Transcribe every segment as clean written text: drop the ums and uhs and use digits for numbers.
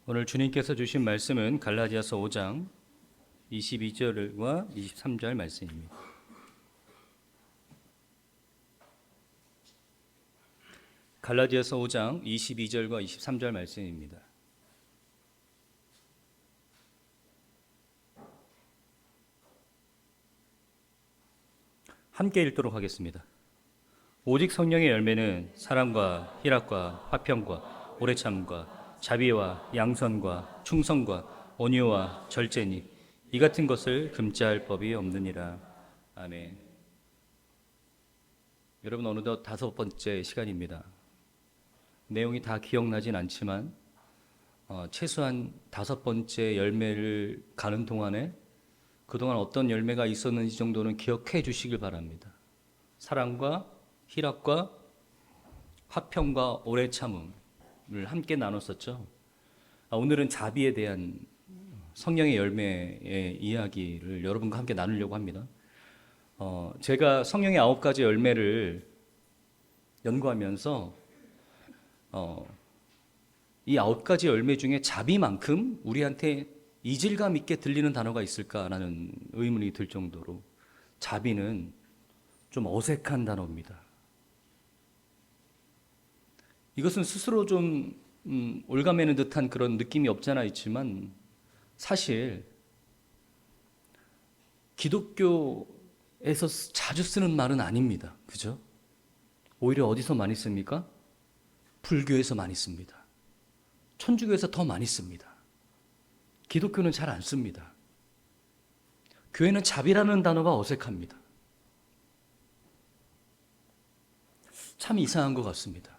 오늘 주님께서 주신 말씀은 갈라디아서 5장 22절과 23절 말씀입니다. 갈라디아서 5장 22절과 23절 말씀입니다. 함께 읽도록 하겠습니다. 오직 성령의 열매는 사랑과 희락과 화평과 오래 참음과 자비와 양선과 충성과 온유와 절제니 이 같은 것을 금지할 법이 없느니라. 아멘. 여러분, 어느덧 5번째 시간입니다. 내용이 다 기억나진 않지만 최소한 5번째 열매를 가는 동안에 그동안 어떤 열매가 있었는지 정도는 기억해 주시길 바랍니다. 사랑과 희락과 화평과 오래 참음을 함께 나눴었죠. 오늘은 자비에 대한 성령의 열매의 이야기를 여러분과 함께 나누려고 합니다. 제가 성령의 9가지 열매를 연구하면서 이 9가지 열매 중에 자비만큼 우리한테 이질감 있게 들리는 단어가 있을까라는 의문이 들 정도로 자비는 좀 어색한 단어입니다. 이것은 스스로 좀 올가매는 듯한 그런 느낌이 없잖아 있지만 사실 기독교에서 자주 쓰는 말은 아닙니다. 그죠? 오히려 어디서 많이 씁니까? 불교에서 많이 씁니다. 천주교에서 더 많이 씁니다. 기독교는 잘 안 씁니다. 교회는 자비라는 단어가 어색합니다. 참 이상한 것 같습니다.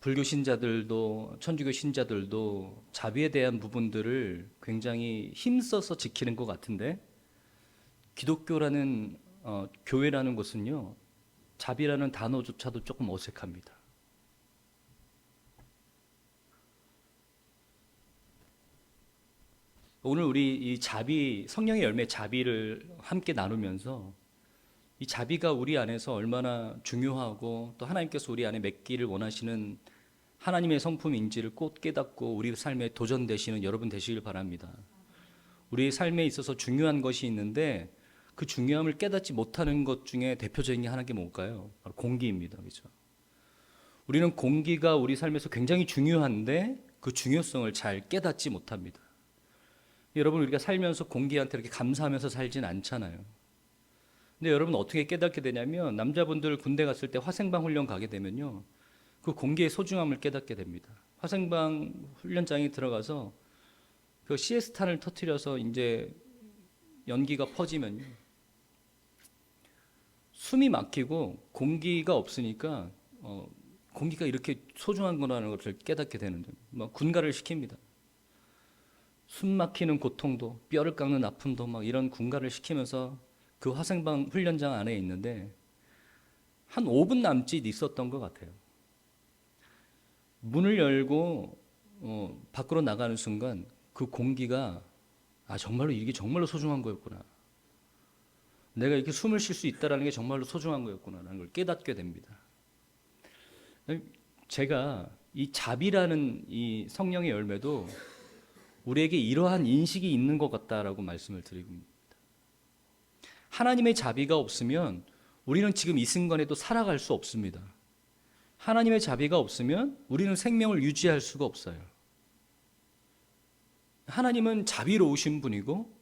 불교 신자들도 천주교 신자들도 자비에 대한 부분들을 굉장히 힘써서 지키는 것 같은데 기독교라는 교회라는 것은요, 자비라는 단어조차도 조금 어색합니다. 오늘 우리 이 자비, 성령의 열매 자비를 함께 나누면서 이 자비가 우리 안에서 얼마나 중요하고 또 하나님께서 우리 안에 맺기를 원하시는 하나님의 성품인지를 꼭 깨닫고 우리 삶에 도전되시는 여러분 되시길 바랍니다. 우리의 삶에 있어서 중요한 것이 있는데 그 중요함을 깨닫지 못하는 것 중에 대표적인 게 하나인 게 뭘까요? 바로 공기입니다. 그렇죠? 우리는 공기가 우리 삶에서 굉장히 중요한데 그 중요성을 잘 깨닫지 못합니다. 여러분, 우리가 살면서 공기한테 이렇게 감사하면서 살진 않잖아요. 근데 여러분 어떻게 깨닫게 되냐면 남자분들 군대 갔을 때 화생방 훈련 가게 되면요, 그 공기의 소중함을 깨닫게 됩니다. 화생방 훈련장에 들어가서 그 시에스탄을 터뜨려서 이제 연기가 퍼지면요, 숨이 막히고 공기가 없으니까 공기가 이렇게 소중한 거라는 것을 깨닫게 되는데 막 군가를 시킵니다. 숨 막히는 고통도 뼈를 깎는 아픔도 막 이런 군가를 시키면서 그 화생방 훈련장 안에 있는데 한 5분 남짓 있었던 것 같아요. 문을 열고 밖으로 나가는 순간 그 공기가 정말로 이게 정말로 소중한 거였구나. 내가 이렇게 숨을 쉴 수 있다는 게 정말로 소중한 거였구나라는 걸 깨닫게 됩니다. 제가 이 자비라는 이 성령의 열매도 우리에게 이러한 인식이 있는 것 같다라고 말씀을 드립니다. 하나님의 자비가 없으면 우리는 지금 이 순간에도 살아갈 수 없습니다. 하나님의 자비가 없으면 우리는 생명을 유지할 수가 없어요. 하나님은 자비로우신 분이고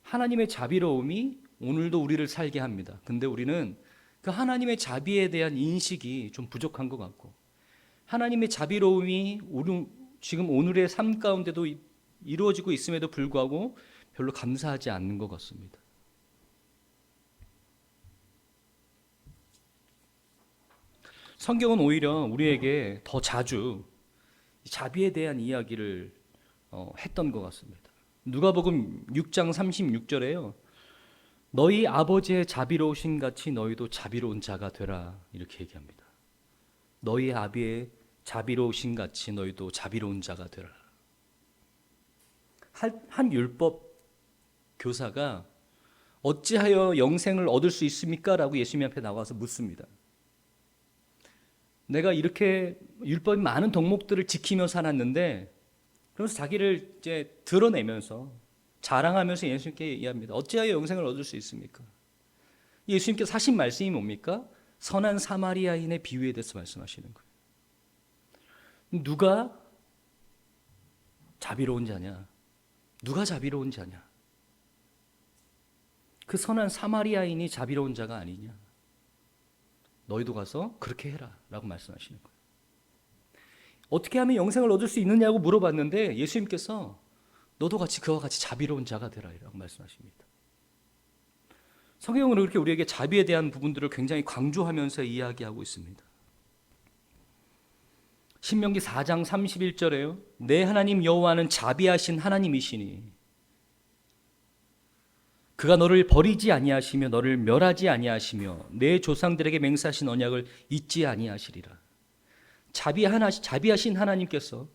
하나님의 자비로움이 오늘도 우리를 살게 합니다. 근데 우리는 그 하나님의 자비에 대한 인식이 좀 부족한 것 같고 하나님의 자비로움이 지금 오늘의 삶 가운데도 이루어지고 있음에도 불구하고 별로 감사하지 않는 것 같습니다. 성경은 오히려 우리에게 더 자주 자비에 대한 이야기를 했던 것 같습니다. 누가복음 6장 36절에요. 너희 아버지의 자비로우신 같이 너희도 자비로운 자가 되라 이렇게 얘기합니다. 너희 아비의 자비로우신 같이 너희도 자비로운 자가 되라. 한 율법 교사가 어찌하여 영생을 얻을 수 있습니까? 라고 예수님 앞에 나와서 묻습니다. 내가 이렇게 율법이 많은 덕목들을 지키며 살았는데, 그러면서 자기를 이제 드러내면서 자랑하면서 예수님께 이야기합니다. 어찌하여 영생을 얻을 수 있습니까? 예수님께서 하신 말씀이 뭡니까? 선한 사마리아인의 비유에 대해서 말씀하시는 거예요. 누가 자비로운 자냐? 누가 자비로운 자냐? 그 선한 사마리아인이 자비로운 자가 아니냐? 너희도 가서 그렇게 해라 라고 말씀하시는 거예요. 어떻게 하면 영생을 얻을 수 있느냐고 물어봤는데 예수님께서 너도 같이 그와 같이 자비로운 자가 되라 라고 말씀하십니다. 성경은 그렇게 우리에게 자비에 대한 부분들을 굉장히 강조하면서 이야기하고 있습니다. 신명기 4장 31절에요. 내 하나님 여호와는 자비하신 하나님이시니 그가 너를 버리지 아니하시며 너를 멸하지 아니하시며 내 조상들에게 맹세하신 언약을 잊지 아니하시리라. 자비하신 하나님께서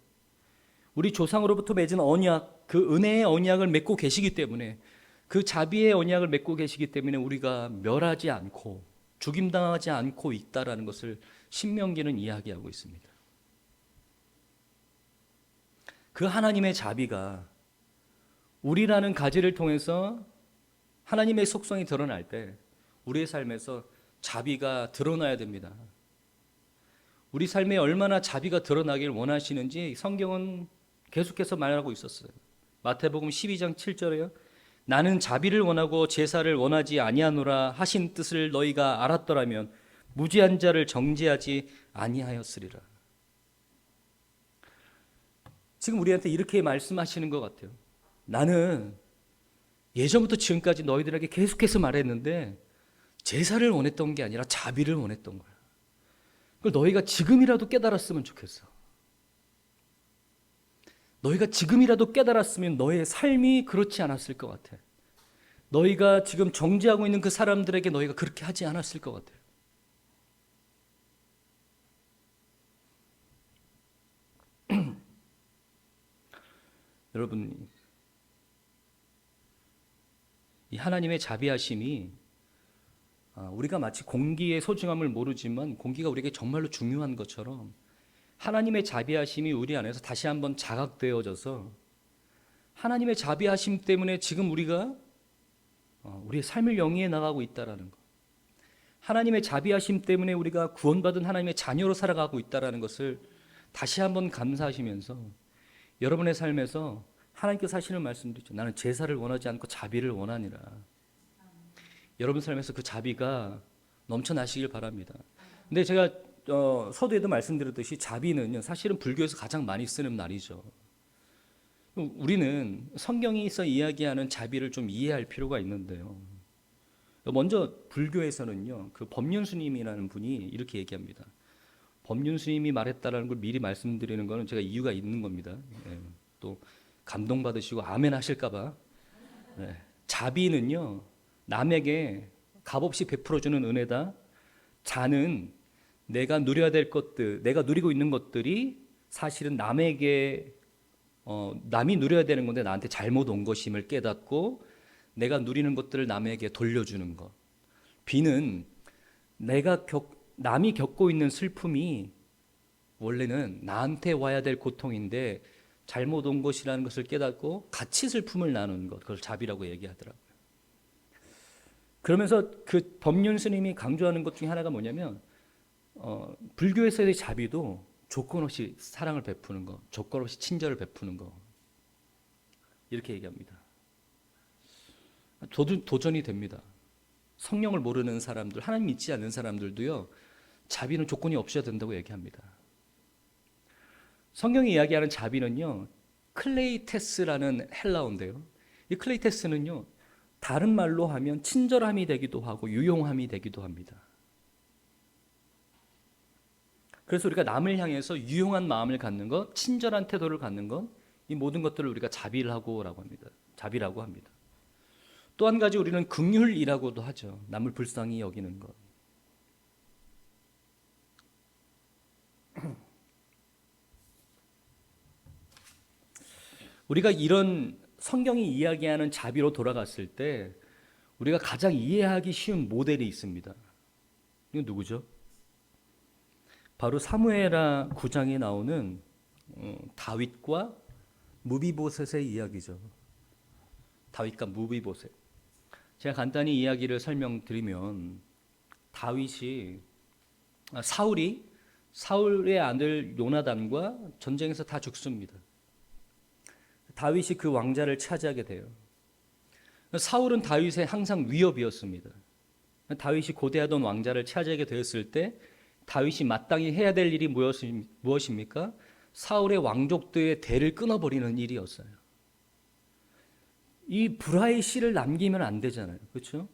우리 조상으로부터 맺은 언약, 그 은혜의 언약을 맺고 계시기 때문에, 그 자비의 언약을 맺고 계시기 때문에 우리가 멸하지 않고 죽임당하지 않고 있다라는 것을 신명기는 이야기하고 있습니다. 그 하나님의 자비가 우리라는 가지를 통해서 하나님의 속성이 드러날 때 우리의 삶에서 자비가 드러나야 됩니다. 우리 삶에 얼마나 자비가 드러나길 원하시는지 성경은 계속해서 말하고 있었어요. 마태복음 12장 7절에요. 나는 자비를 원하고 제사를 원하지 아니하노라 하신 뜻을 너희가 알았더라면 무지한 자를 정죄하지 아니하였으리라. 지금 우리한테 이렇게 말씀하시는 것 같아요. 나는 예전부터 지금까지 너희들에게 계속해서 말했는데 제사를 원했던 게 아니라 자비를 원했던 거야. 그걸 너희가 지금이라도 깨달았으면 좋겠어. 너희가 지금이라도 깨달았으면 너의 삶이 그렇지 않았을 것 같아. 너희가 지금 정죄하고 있는 그 사람들에게 너희가 그렇게 하지 않았을 것 같아. 여러분, 이 하나님의 자비하심이 우리가 마치 공기의 소중함을 모르지만 공기가 우리에게 정말로 중요한 것처럼 하나님의 자비하심이 우리 안에서 다시 한번 자각되어져서 하나님의 자비하심 때문에 지금 우리가 우리의 삶을 영위해 나가고 있다라는 것, 하나님의 자비하심 때문에 우리가 구원받은 하나님의 자녀로 살아가고 있다라는 것을 다시 한번 감사하시면서 여러분의 삶에서 하나님께서 하시는 말씀도 있죠. 나는 제사를 원하지 않고 자비를 원하니라. 여러분 삶에서 그 자비가 넘쳐나시길 바랍니다. 근데 제가 서두에도 말씀드렸듯이 자비는요, 사실은 불교에서 가장 많이 쓰는 말이죠. 우리는 성경에서 이야기하는 자비를 좀 이해할 필요가 있는데요. 먼저 불교에서는요, 그 법륜스님이라는 분이 이렇게 얘기합니다. 법륜스님이 말했다라는 걸 미리 말씀드리는 거는 제가 이유가 있는 겁니다. 또 감동받으시고 아멘 하실까봐. 자비는요, 남에게 값없이 베풀어주는 은혜다. 자는 내가 누려야 될 것들, 내가 누리고 있는 것들이 사실은 남에게 남이 누려야 되는 건데 나한테 잘못 온 것임을 깨닫고 내가 누리는 것들을 남에게 돌려주는 것. 비는 남이 겪고 있는 슬픔이 원래는 나한테 와야 될 고통인데 잘못 온 것이라는 것을 깨닫고 같이 슬픔을 나누는 것, 그걸 자비라고 얘기하더라고요. 그러면서 그 법륜 스님이 강조하는 것 중에 하나가 뭐냐면 불교에서의 자비도 조건 없이 사랑을 베푸는 거, 조건 없이 친절을 베푸는 거, 이렇게 얘기합니다. 도전이 됩니다. 성령을 모르는 사람들, 하나님 믿지 않는 사람들도요, 자비는 조건이 없어야 된다고 얘기합니다. 성경이 이야기하는 자비는요, 클레이테스라는 헬라어인데요, 이 클레이테스는요, 다른 말로 하면 친절함이 되기도 하고 유용함이 되기도 합니다. 그래서 우리가 남을 향해서 유용한 마음을 갖는 것, 친절한 태도를 갖는 것, 이 모든 것들을 우리가 자비라고 합니다. 자비라고 합니다. 또 한 가지 우리는 긍휼이라고도 하죠. 남을 불쌍히 여기는 것. 우리가 이런 성경이 이야기하는 자비로 돌아갔을 때 우리가 가장 이해하기 쉬운 모델이 있습니다. 이건 누구죠? 바로 사무엘하 9장에 나오는 다윗과 무비보셋의 이야기죠. 다윗과 무비보셋. 제가 간단히 이야기를 설명드리면 사울의 아들 요나단과 전쟁에서 다 죽습니다. 다윗이 그 왕자를 차지하게 돼요. 사울은 다윗의 항상 위협이었습니다. 다윗이 고대하던 왕자를 차지하게 되었을 때 다윗이 마땅히 해야 될 일이 무엇입니까? 사울의 왕족들의 대를 끊어버리는 일이었어요. 이 불화의 씨를 남기면 안 되잖아요. 그렇죠?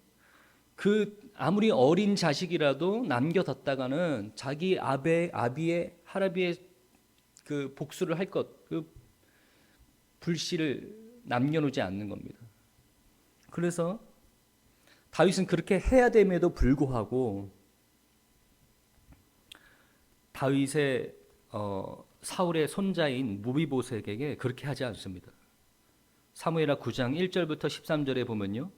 아무리 어린 자식이라도 남겨뒀다가는 자기 아비의 할아비의 그 복수를 할 것, 그 불씨를 남겨놓지 않는 겁니다. 그래서 다윗은 그렇게 해야 됨에도 불구하고 다윗의 사울의 손자인 무비보셋에게 그렇게 하지 않습니다. 사무엘하 9장 1절부터 13절에 보면요.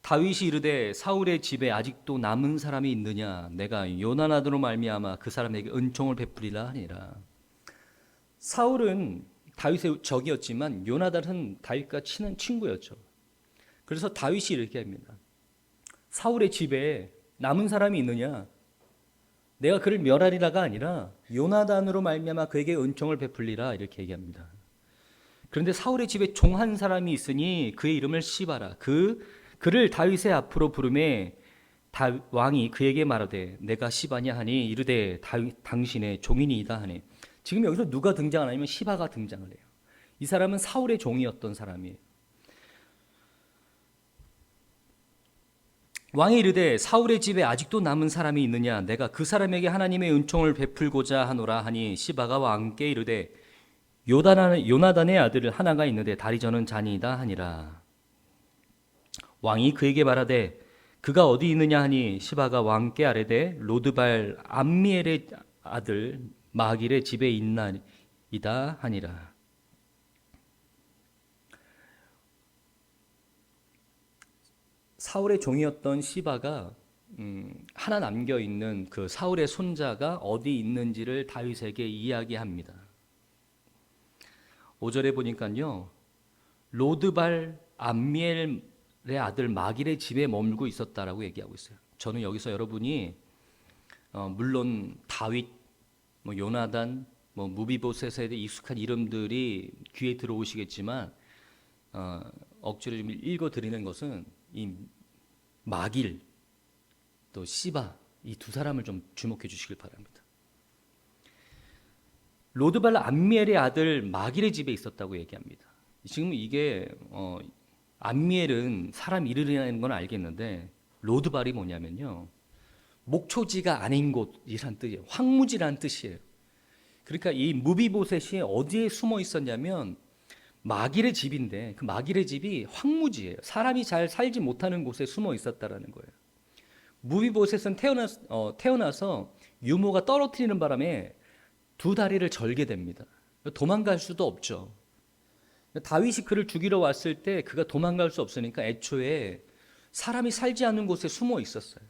다윗이 이르되 사울의 집에 아직도 남은 사람이 있느냐 내가 요나단으로 말미암아 그 사람에게 은총을 베푸리라 하니라. 사울은 다윗의 적이었지만 요나단은 다윗과 친한 친구였죠. 그래서 다윗이 이렇게 합니다. 사울의 집에 남은 사람이 있느냐 내가 그를 멸하리라가 아니라 요나단으로 말미암아 그에게 은총을 베풀리라 이렇게 얘기합니다. 그런데 사울의 집에 종 한 사람이 있으니 그의 이름을 시바라. 그를 다윗의 앞으로 부르매 왕이 그에게 말하되 내가 시바냐 하니 이르되 당신의 종이니이다 하니. 지금 여기서 누가 등장하냐면 시바가 등장을 해요. 이 사람은 사울의 종이었던 사람이에요. 왕이 이르되 사울의 집에 아직도 남은 사람이 있느냐 내가 그 사람에게 하나님의 은총을 베풀고자 하노라 하니 시바가 왕께 이르되 요나단의 아들 하나가 있는데 다리 저는 자니이다 하니라. 왕이 그에게 말하되 그가 어디 있느냐 하니 시바가 왕께 아뢰되 로드발 암미엘의 아들 마길의 집에 있나이다 하니라. 사울의 종이었던 시바가 하나 남겨 있는 그 사울의 손자가 어디 있는지를 다윗에게 이야기합니다. 5절에 보니까요. 로드발 암미엘의 아들 마길의 집에 머물고 있었다라고 얘기하고 있어요. 저는 여기서 여러분이 물론 다윗, 요나단, 무비보셋에 익숙한 이름들이 귀에 들어오시겠지만 억지로 좀 읽어드리는 것은 이 마길 또 시바 이 두 사람을 좀 주목해 주시길 바랍니다. 로드발 암미엘의 아들 마길의 집에 있었다고 얘기합니다. 지금 이게 암미엘은 사람 이름이라는 건 알겠는데 로드발이 뭐냐면요. 목초지가 아닌 곳이란 뜻이에요. 황무지라는 뜻이에요. 그러니까 이 무비보셋이 어디에 숨어 있었냐면 마길의 집인데 그 마길의 집이 황무지예요. 사람이 잘 살지 못하는 곳에 숨어 있었다라는 거예요. 무비보셋은 태어나서 유모가 떨어뜨리는 바람에 두 다리를 절게 됩니다. 도망갈 수도 없죠. 다윗이 그를 죽이러 왔을 때 그가 도망갈 수 없으니까 애초에 사람이 살지 않는 곳에 숨어 있었어요.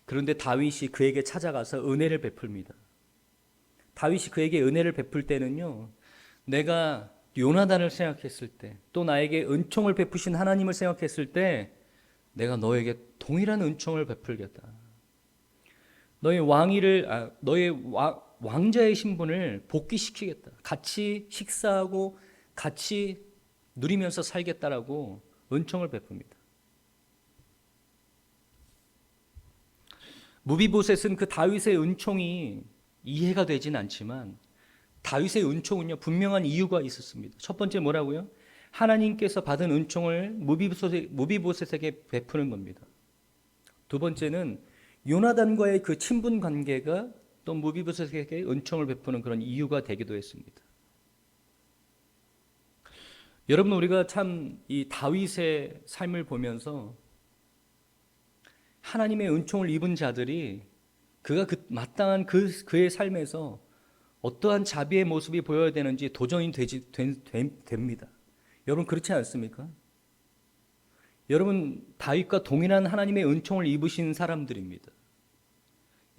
그런데 다윗이 그에게 찾아가서 은혜를 베풉니다. 다윗이 그에게 은혜를 베풀 때는요. 내가 요나단을 생각했을 때 또 나에게 은총을 베푸신 하나님을 생각했을 때 내가 너에게 동일한 은총을 베풀겠다. 너의 왕자의 신분을 복귀시키겠다. 같이 식사하고 같이 누리면서 살겠다라고 은총을 베풉니다. 무비보셋은 그 다윗의 은총이 이해가 되진 않지만 다윗의 은총은요 분명한 이유가 있었습니다. 첫 번째 뭐라고요? 하나님께서 받은 은총을 무비보셋에게 베푸는 겁니다. 두 번째는 요나단과의 그 친분 관계가 또 무비보셋에게 은총을 베푸는 그런 이유가 되기도 했습니다. 여러분 우리가 참 이 다윗의 삶을 보면서 하나님의 은총을 입은 자들이 그가 마땅한 그의 삶에서 어떠한 자비의 모습이 보여야 되는지 도전이 됩니다. 여러분 그렇지 않습니까? 여러분, 다윗과 동일한 하나님의 은총을 입으신 사람들입니다.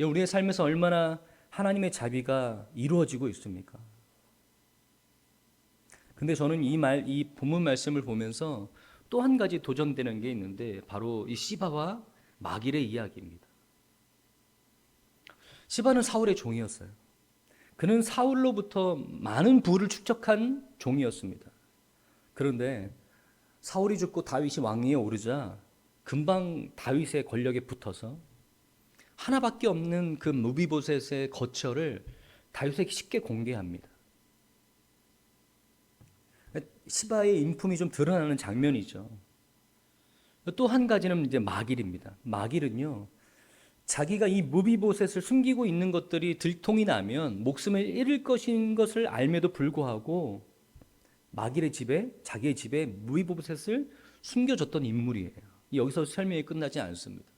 우리의 삶에서 얼마나 하나님의 자비가 이루어지고 있습니까? 근데 저는 이 본문 말씀을 보면서 또 한 가지 도전되는 게 있는데 바로 이 시바와 마길의 이야기입니다. 시바는 사울의 종이었어요. 그는 사울로부터 많은 부를 축적한 종이었습니다. 그런데 사울이 죽고 다윗이 왕위에 오르자 금방 다윗의 권력에 붙어서 하나밖에 없는 그 무비보셋의 거처를 다윗에게 쉽게 공개합니다. 시바의 인품이 좀 드러나는 장면이죠. 또 한 가지는 이제 마길입니다. 마길은요, 자기가 이 무비보셋을 숨기고 있는 것들이 들통이 나면 목숨을 잃을 것인 것을 알매도 불구하고 마길의 집에, 자기의 집에 무비보셋을 숨겨줬던 인물이에요. 여기서 설명이 끝나지 않습니다.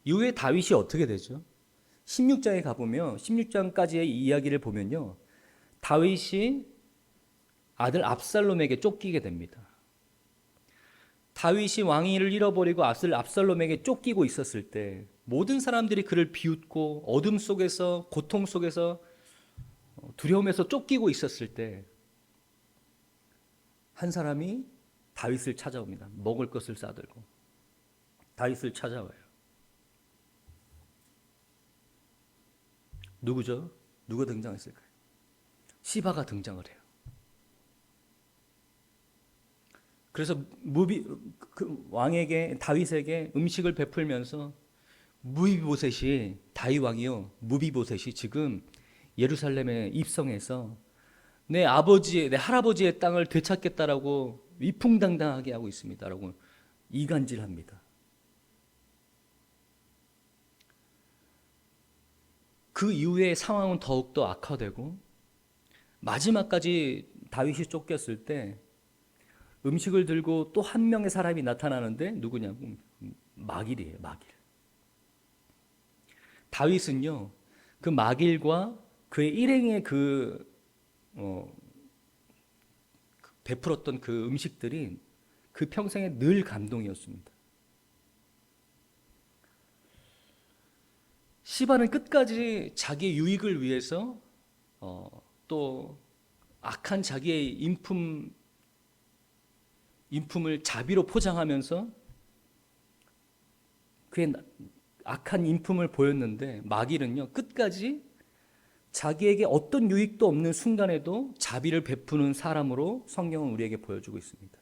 이후에 다윗이 어떻게 되죠? 16장에 가보면 16장까지의 이야기를 보면요, 다윗이 아들 압살롬에게 쫓기게 됩니다. 다윗이 왕위를 잃어버리고 아들 압살롬에게 쫓기고 있었을 때 모든 사람들이 그를 비웃고 어둠 속에서, 고통 속에서, 두려움에서 쫓기고 있었을 때 한 사람이 다윗을 찾아옵니다. 먹을 것을 싸들고 다윗을 찾아와요. 누구죠? 누가 등장했을까요? 시바가 등장을 해요. 그래서 왕에게, 다윗에게 음식을 베풀면서 무비보셋이, 다윗 왕이요, 무비보셋이 지금 예루살렘에 입성해서 내 할아버지의 땅을 되찾겠다라고 위풍당당하게 하고 있습니다라고 이간질합니다. 그 이후에 상황은 더욱더 악화되고 마지막까지 다윗이 쫓겼을 때 음식을 들고 또 한 명의 사람이 나타나는데 누구냐면 마길이에요. 마길. 다윗은요, 그 마길과 그의 일행의 베풀었던 그 음식들이 그 평생에 늘 감동이었습니다. 시바는 끝까지 자기의 유익을 위해서 또 악한 자기의 인품을 자비로 포장하면서 그의 악한 인품을 보였는데, 마길은요, 끝까지 자기에게 어떤 유익도 없는 순간에도 자비를 베푸는 사람으로 성경은 우리에게 보여주고 있습니다.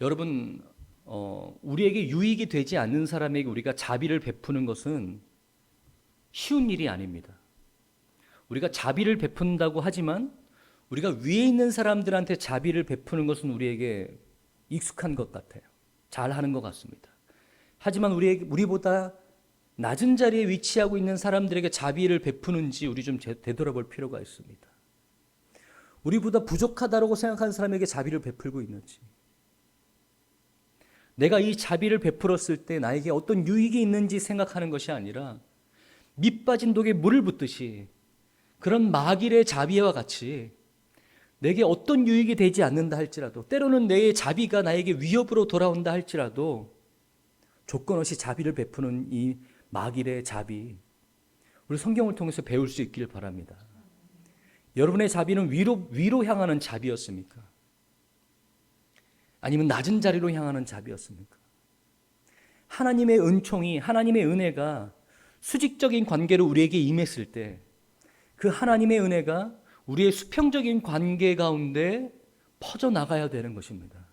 여러분, 우리에게 유익이 되지 않는 사람에게 우리가 자비를 베푸는 것은 쉬운 일이 아닙니다. 우리가 자비를 베푼다고 하지만 우리가 위에 있는 사람들한테 자비를 베푸는 것은 우리에게 익숙한 것 같아요. 잘하는 것 같습니다. 하지만 우리보다 낮은 자리에 위치하고 있는 사람들에게 자비를 베푸는지 우리 좀 되돌아볼 필요가 있습니다. 우리보다 부족하다고 생각하는 사람에게 자비를 베풀고 있는지, 내가 이 자비를 베풀었을 때 나에게 어떤 유익이 있는지 생각하는 것이 아니라 밑 빠진 독에 물을 붓듯이 그런 마길의 자비와 같이 내게 어떤 유익이 되지 않는다 할지라도, 때로는 내 자비가 나에게 위협으로 돌아온다 할지라도 조건 없이 자비를 베푸는 이 마길의 자비, 우리 성경을 통해서 배울 수 있길 바랍니다. 여러분의 자비는 위로 향하는 자비였습니까? 아니면 낮은 자리로 향하는 자비였습니까? 하나님의 은총이, 하나님의 은혜가 수직적인 관계로 우리에게 임했을 때 그 하나님의 은혜가 우리의 수평적인 관계 가운데 퍼져나가야 되는 것입니다.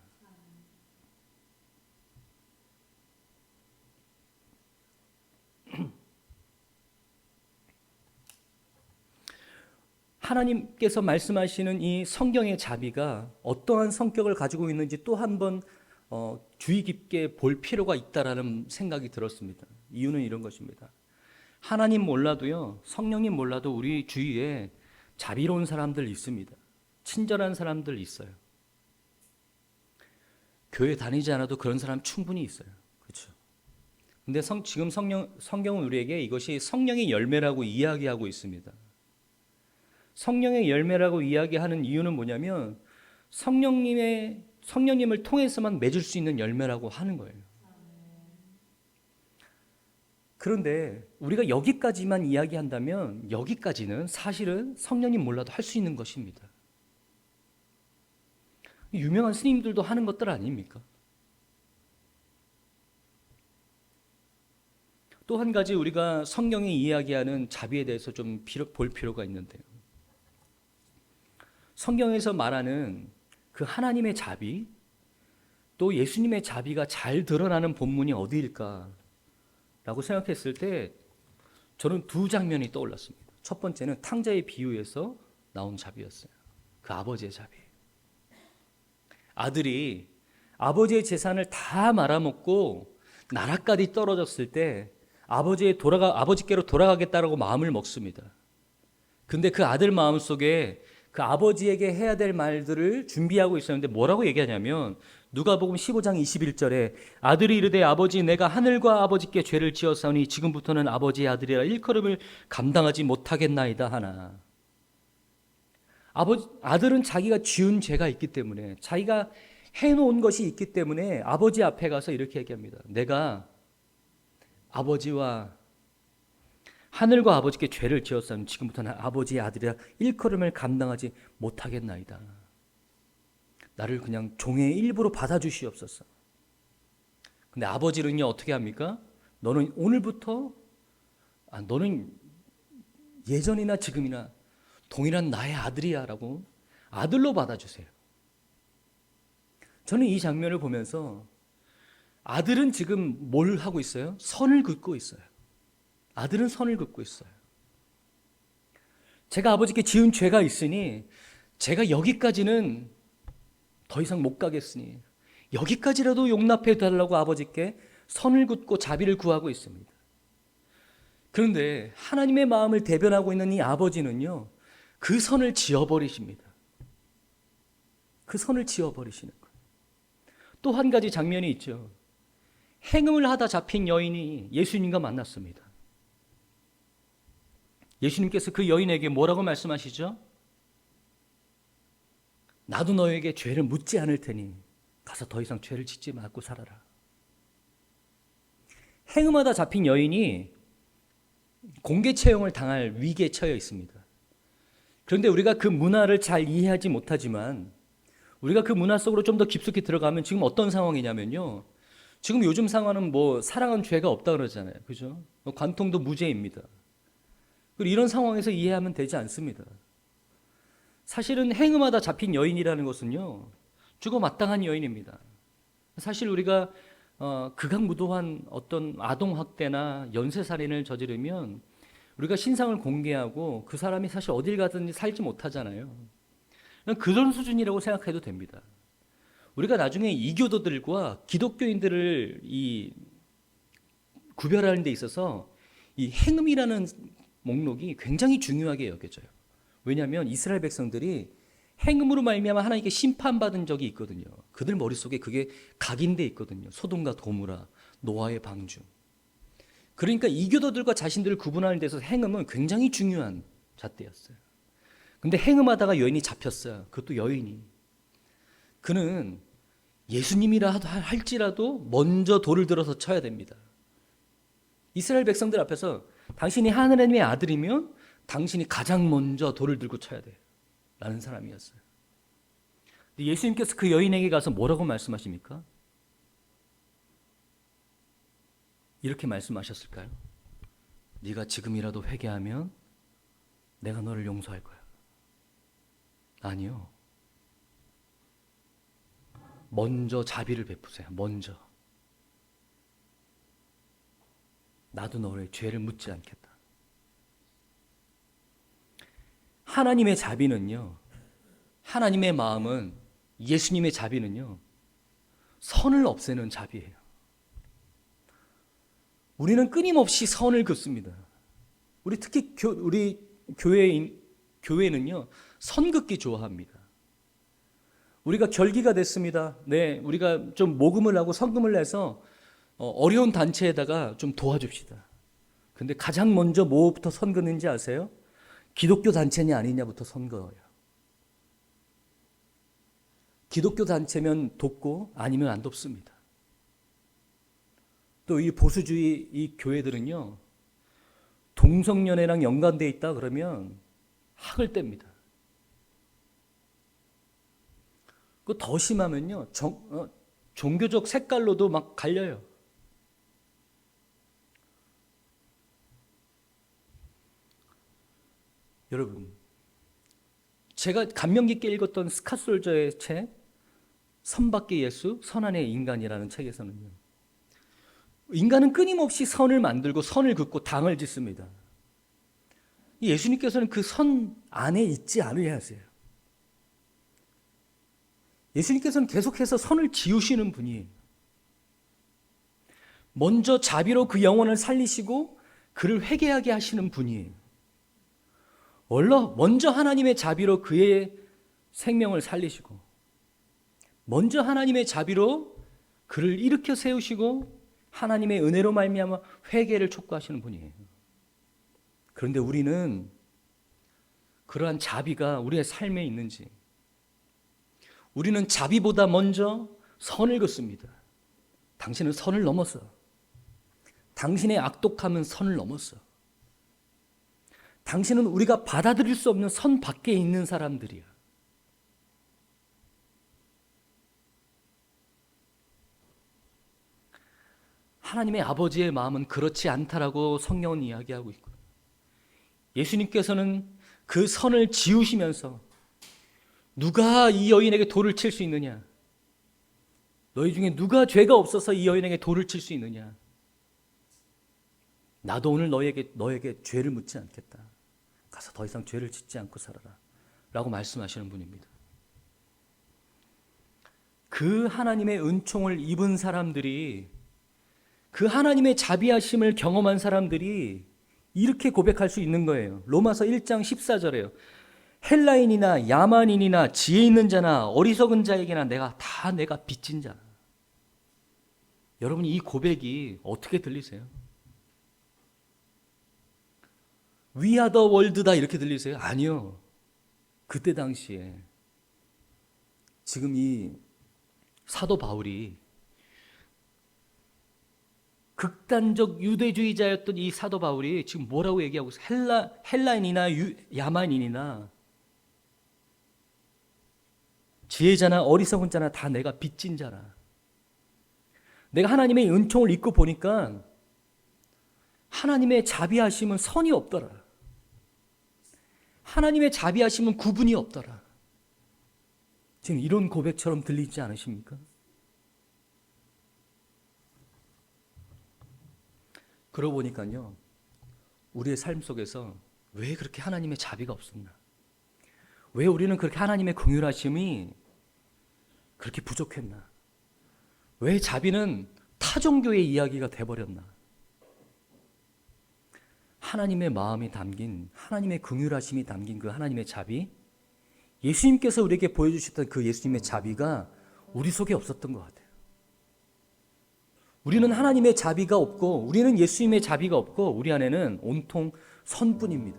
하나님께서 말씀하시는 이 성경의 자비가 어떠한 성격을 가지고 있는지 또 한 번 주의 깊게 볼 필요가 있다라는 생각이 들었습니다. 이유는 이런 것입니다. 하나님 몰라도요, 성령님 몰라도 우리 주위에 자비로운 사람들 있습니다. 친절한 사람들 있어요. 교회 다니지 않아도 그런 사람 충분히 있어요. 그렇죠? 근데 지금 성경은 우리에게 이것이 성령의 열매라고 이야기하고 있습니다. 성령의 열매라고 이야기하는 이유는 뭐냐면 성령님의 성령님을 통해서만 맺을 수 있는 열매라고 하는 거예요. 그런데 우리가 여기까지만 이야기한다면 여기까지는 사실은 성령님 몰라도 할 수 있는 것입니다. 유명한 스님들도 하는 것들 아닙니까? 또 한 가지 우리가 성경이 이야기하는 자비에 대해서 좀 볼 필요가 있는데요. 성경에서 말하는 그 하나님의 자비, 또 예수님의 자비가 잘 드러나는 본문이 어디일까? 라고 생각했을 때 저는 두 장면이 떠올랐습니다. 첫 번째는 탕자의 비유에서 나온 자비였어요. 그 아버지의 자비. 아들이 아버지의 재산을 다 말아먹고 나라까지 떨어졌을 때 아버지께로 돌아가겠다라고 마음을 먹습니다. 근데 그 아들 마음속에 그 아버지에게 해야 될 말들을 준비하고 있었는데 뭐라고 얘기하냐면 누가복음 15장 21절에 아들이 이르되 아버지 내가 하늘과 아버지께 죄를 지었사오니 지금부터는 아버지의 아들이라 일컬음을 감당하지 못하겠나이다 하나. 아들은 자기가 지은 죄가 있기 때문에 자기가 해놓은 것이 있기 때문에 아버지 앞에 가서 이렇게 얘기합니다. 내가 하늘과 아버지께 죄를 지었사오니 지금부터는 아버지의 아들이라 일컬음을 감당하지 못하겠나이다. 나를 그냥 종의 일부로 받아주시옵소서. 근데 아버지는요 어떻게 합니까? 너는 오늘부터 너는 예전이나 지금이나 동일한 나의 아들이야 라고 아들로 받아주세요. 저는 이 장면을 보면서 아들은 지금 뭘 하고 있어요? 선을 긋고 있어요. 아들은 선을 긋고 있어요. 제가 아버지께 지은 죄가 있으니 제가 여기까지는 더 이상 못 가겠으니 여기까지라도 용납해 달라고 아버지께 선을 긋고 자비를 구하고 있습니다. 그런데 하나님의 마음을 대변하고 있는 이 아버지는요 그 선을 지어버리십니다. 그 선을 지어버리시는 거예요. 또 한 가지 장면이 있죠. 행음을 하다 잡힌 여인이 예수님과 만났습니다. 예수님께서 그 여인에게 뭐라고 말씀하시죠? 나도 너에게 죄를 묻지 않을 테니 가서 더 이상 죄를 짓지 말고 살아라. 행음하다 잡힌 여인이 공개 채용을 당할 위기에 처해 있습니다. 그런데 우리가 그 문화를 잘 이해하지 못하지만 우리가 그 문화 속으로 좀 더 깊숙이 들어가면 지금 어떤 상황이냐면요. 지금 요즘 상황은 사랑은 죄가 없다 그러잖아요. 그죠? 관통도 무죄입니다. 그리고 이런 상황에서 이해하면 되지 않습니다. 사실은 행음하다 잡힌 여인이라는 것은요. 죽어 마땅한 여인입니다. 사실 우리가 극악무도한 어떤 아동학대나 연쇄살인을 저지르면 우리가 신상을 공개하고 그 사람이 사실 어딜 가든지 살지 못하잖아요. 그런 수준이라고 생각해도 됩니다. 우리가 나중에 이교도들과 기독교인들을 구별하는 데 있어서 이 행음이라는 목록이 굉장히 중요하게 여겨져요. 왜냐하면 이스라엘 백성들이 행음으로 말미암아 하나님께 심판받은 적이 있거든요. 그들 머릿속에 그게 각인돼 있거든요. 소돔과 고모라, 노아의 방주. 그러니까 이교도들과 자신들을 구분하는 데서 행음은 굉장히 중요한 잣대였어요. 근데 행음하다가 여인이 잡혔어요. 그것도 여인이. 그는 예수님이라 할지라도 먼저 돌을 들어서 쳐야 됩니다. 이스라엘 백성들 앞에서 당신이 하나님의 아들이면 당신이 가장 먼저 돌을 들고 쳐야 돼 라는 사람이었어요. 근데 예수님께서 그 여인에게 가서 뭐라고 말씀하십니까? 이렇게 말씀하셨을까요? 네가 지금이라도 회개하면 내가 너를 용서할 거야. 아니요. 먼저 자비를 베푸세요. 먼저. 나도 너의 죄를 묻지 않겠다. 하나님의 자비는요. 하나님의 마음은 예수님의 자비는요. 선을 없애는 자비예요. 우리는 끊임없이 선을 긋습니다. 우리 특히 우리 교회는요. 선 긋기 좋아합니다. 우리가 결기가 됐습니다. 네, 우리가 좀 모금을 하고 성금을 내서 어려운 단체에다가 좀 도와줍시다. 근데 가장 먼저 뭐부터 선 긋는지 아세요? 기독교 단체냐 아니냐부터 선 그어요. 기독교 단체면 돕고 아니면 안 돕습니다. 또 이 보수주의 이 교회들은요, 동성연애랑 연관되어 있다 그러면 학을 뗍니다. 그 더 심하면요, 종교적 색깔로도 막 갈려요. 여러분, 제가 감명 깊게 읽었던 스캇솔저의 책 선밖의 예수, 선안의 인간이라는 책에서는요, 인간은 끊임없이 선을 만들고 선을 긋고 당을 짓습니다. 예수님께서는 그 선 안에 있지 않으려 하세요. 예수님께서는 계속해서 선을 지으시는 분이에요. 먼저 자비로 그 영혼을 살리시고 그를 회개하게 하시는 분이에요. 먼저 하나님의 자비로 그의 생명을 살리시고, 먼저 하나님의 자비로 그를 일으켜 세우시고 하나님의 은혜로 말미암아 회개를 촉구하시는 분이에요. 그런데 우리는 그러한 자비가 우리의 삶에 있는지, 우리는 자비보다 먼저 선을 긋습니다. 당신은 선을 넘었어. 당신의 악독함은 선을 넘었어. 당신은 우리가 받아들일 수 없는 선 밖에 있는 사람들이야. 하나님의 아버지의 마음은 그렇지 않다라고 성경은 이야기하고 있고, 예수님께서는 그 선을 지우시면서 누가 이 여인에게 돌을 칠 수 있느냐? 너희 중에 누가 죄가 없어서 이 여인에게 돌을 칠 수 있느냐? 나도 오늘 너에게 죄를 묻지 않겠다. 가서 더 이상 죄를 짓지 않고 살아라. 라고 말씀하시는 분입니다. 그 하나님의 은총을 입은 사람들이, 그 하나님의 자비하심을 경험한 사람들이 이렇게 고백할 수 있는 거예요. 로마서 1장 14절에요. 헬라인이나 야만인이나 지혜 있는 자나 어리석은 자에게나 내가 빚진 자. 여러분, 이 고백이 어떻게 들리세요? We are the world다 이렇게 들리세요? 아니요. 그때 당시에 지금 이 사도 바울이 극단적 유대주의자였던 이 사도 바울이 지금 뭐라고 얘기하고 있어요? 헬라인이나 야만인이나 지혜자나 어리석은 자나 다 내가 빚진 자라. 내가 하나님의 은총을 입고 보니까 하나님의 자비하심은 선이 없더라. 하나님의 자비하심은 구분이 없더라. 지금 이런 고백처럼 들리지 않으십니까? 그러고 보니까요, 우리의 삶 속에서 왜 그렇게 하나님의 자비가 없었나? 왜 우리는 그렇게 하나님의 긍휼하심이 그렇게 부족했나? 왜 자비는 타종교의 이야기가 돼버렸나? 하나님의 마음이 담긴, 하나님의 긍휼하심이 담긴 그 하나님의 자비, 예수님께서 우리에게 보여주셨던 그 예수님의 자비가 우리 속에 없었던 것 같아요. 우리는 하나님의 자비가 없고, 우리는 예수님의 자비가 없고, 우리 안에는 온통 선뿐입니다.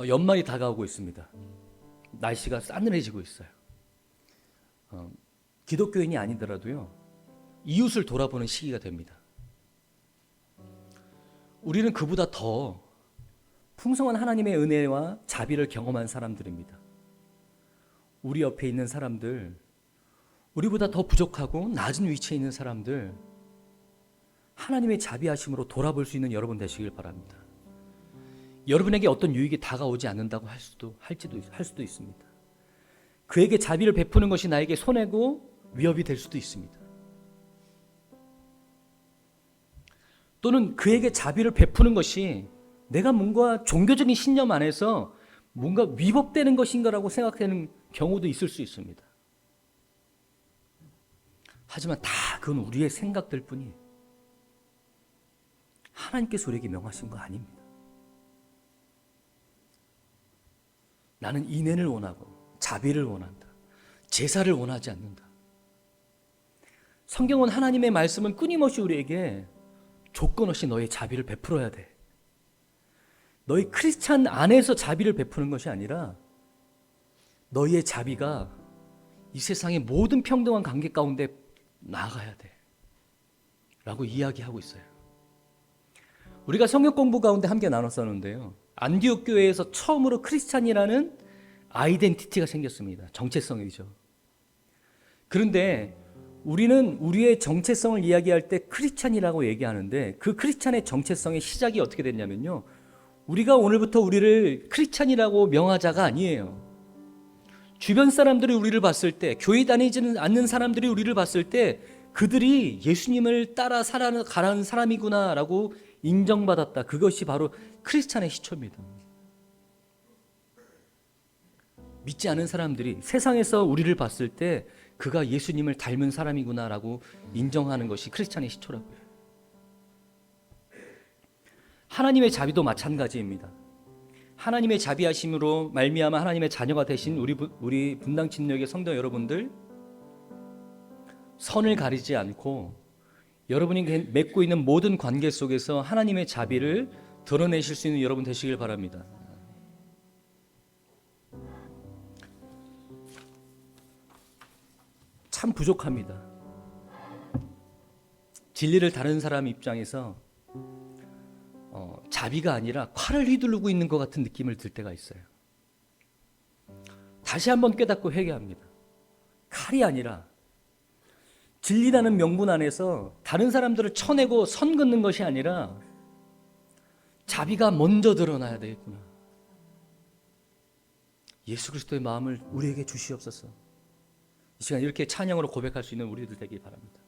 연말이 다가오고 있습니다. 날씨가 싸늘해지고 있어요. 기독교인이 아니더라도요, 이웃을 돌아보는 시기가 됩니다. 우리는 그보다 더 풍성한 하나님의 은혜와 자비를 경험한 사람들입니다. 우리 옆에 있는 사람들, 우리보다 더 부족하고 낮은 위치에 있는 사람들, 하나님의 자비하심으로 돌아볼 수 있는 여러분 되시길 바랍니다. 여러분에게 어떤 유익이 다가오지 않는다고 할 수도 있습니다. 그에게 자비를 베푸는 것이 나에게 손해고 위협이 될 수도 있습니다. 또는 그에게 자비를 베푸는 것이 내가 뭔가 종교적인 신념 안에서 뭔가 위법되는 것인가라고 생각되는 경우도 있을 수 있습니다. 하지만 다 그건 우리의 생각들 뿐이에요. 하나님께서 우리에게 명하신 거 아닙니다. 나는 인애를 원하고 자비를 원한다. 제사를 원하지 않는다. 성경은 하나님의 말씀은 끊임없이 우리에게 조건 없이 너의 자비를 베풀어야 돼. 너희 크리스찬 안에서 자비를 베푸는 것이 아니라 너희의 자비가 이 세상의 모든 평등한 관계 가운데 나아가야 돼 라고 이야기하고 있어요. 우리가 성경 공부 가운데 함께 나눴었는데요, 안디옥 교회에서 처음으로 크리스찬이라는 아이덴티티가 생겼습니다. 정체성이죠. 그런데 우리는 우리의 정체성을 이야기할 때 크리스찬이라고 얘기하는데, 그 크리스찬의 정체성의 시작이 어떻게 됐냐면요, 우리가 오늘부터 우리를 크리스찬이라고 명하자가 아니에요. 주변 사람들이 우리를 봤을 때, 교회 다니지는 않는 사람들이 우리를 봤을 때 그들이 예수님을 따라 살아가는 사람이구나 라고 인정받았다. 그것이 바로 크리스찬의 시초입니다. 믿지 않은 사람들이 세상에서 우리를 봤을 때 그가 예수님을 닮은 사람이구나 라고 인정하는 것이 크리스찬의 시초라고요. 하나님의 자비도 마찬가지입니다. 하나님의 자비하심으로 말미암아 하나님의 자녀가 되신 우리 분당 진역의 성도 여러분들, 선을 가리지 않고 여러분이 맺고 있는 모든 관계 속에서 하나님의 자비를 드러내실 수 있는 여러분 되시길 바랍니다. 참 부족합니다. 진리를 다른 사람 입장에서 자비가 아니라 칼을 휘두르고 있는 것 같은 느낌을 들 때가 있어요. 다시 한번 깨닫고 회개합니다. 칼이 아니라 진리라는 명분 안에서 다른 사람들을 쳐내고 선 긋는 것이 아니라 자비가 먼저 드러나야 되겠구나. 예수 그리스도의 마음을 우리에게 주시옵소서. 이 시간 이렇게 찬양으로 고백할 수 있는 우리들 되길 바랍니다.